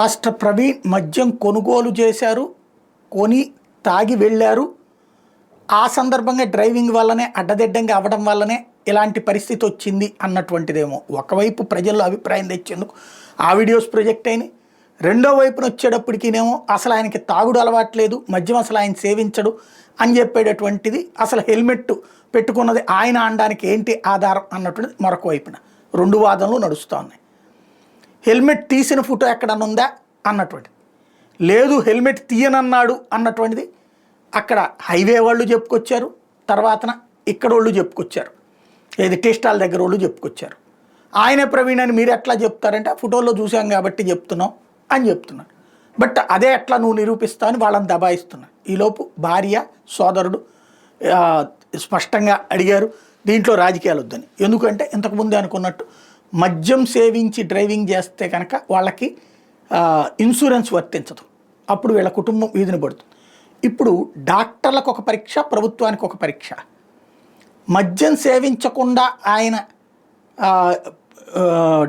రాష్ట్ర ప్రవీణ్ మద్యం కొనుగోలు చేశారు, కొని తాగి వెళ్ళారు. ఆ సందర్భంగా డ్రైవింగ్ వల్లనే అడ్డదిడ్డంగా అవ్వడం వల్లనే ఇలాంటి పరిస్థితి వచ్చింది అన్నటువంటిదేమో ఒకవైపు ప్రజల్లో అభిప్రాయం తెచ్చేందుకు ఆ వీడియోస్ ప్రొజెక్ట్ అయినాయి. రెండో వైపున వచ్చేటప్పటికినేమో అసలు ఆయనకి తాగుడు అలవాట్లేదు, మద్యం అసలు ఆయన సేవించడు అని చెప్పేటటువంటిది, అసలు హెల్మెట్ పెట్టుకున్నది ఆయన అనడానికి ఏంటి ఆధారం అన్నటువంటిది మరొక వైపున రెండు వాదనలు నడుస్తూ ఉన్నాయి. హెల్మెట్ తీసిన ఫోటో ఎక్కడన్నా ఉందా అన్నటువంటిది, లేదు హెల్మెట్ తీయనన్నాడు అన్నటువంటిది అక్కడ హైవే వాళ్ళు చెప్పుకొచ్చారు, తర్వాతన ఇక్కడ వాళ్ళు చెప్పుకొచ్చారు, ఏది టీ స్టాల్ దగ్గర వాళ్ళు చెప్పుకొచ్చారు. ఆయనే ప్రవీణ్ అని మీరు ఎట్లా చెప్తారంటే ఆ ఫోటోలో చూసాం కాబట్టి చెప్తున్నాం అని చెప్తున్నారు. బట్ అదే ఎట్లా నువ్వు నిరూపిస్తావు అని వాళ్ళని దబాయిస్తున్నారు. ఈలోపు భార్య సోదరుడు స్పష్టంగా అడిగారు దీంట్లో రాజకీయాలు వద్దని. ఎందుకంటే ఇంతకుముందే అనుకున్నట్టు మద్యం సేవించి డ్రైవింగ్ చేస్తే కనుక వాళ్ళకి ఇన్సూరెన్స్ వర్తించదు, అప్పుడు వీళ్ళ కుటుంబం వీధిని పడుతుంది. ఇప్పుడు డాక్టర్లకు ఒక పరీక్ష, ప్రభుత్వానికి ఒక పరీక్ష. మద్యం సేవించకుండా ఆయన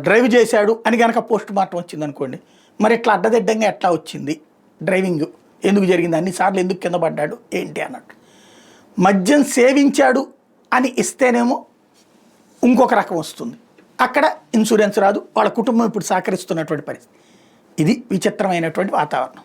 డ్రైవ్ చేశాడు అని కనుక పోస్ట్ మార్టం వచ్చింది అనుకోండి, మరి ఇట్లా అడ్డదిడ్డంగా ఎట్లా వచ్చింది డ్రైవింగ్, ఎందుకు జరిగింది, అన్నిసార్లు ఎందుకు కింద పడ్డాడు ఏంటి అన్నట్టు. మద్యం సేవించాడు అని ఇస్తేనేమో ఇంకొక రకం వస్తుంది, అక్కడ ఇన్సూరెన్స్ రాదు, వాళ్ళ కుటుంబం ఇప్పుడు సహకరిస్తున్నటువంటి పరిస్థితి. ఇది విచిత్రమైనటువంటి వాతావరణం.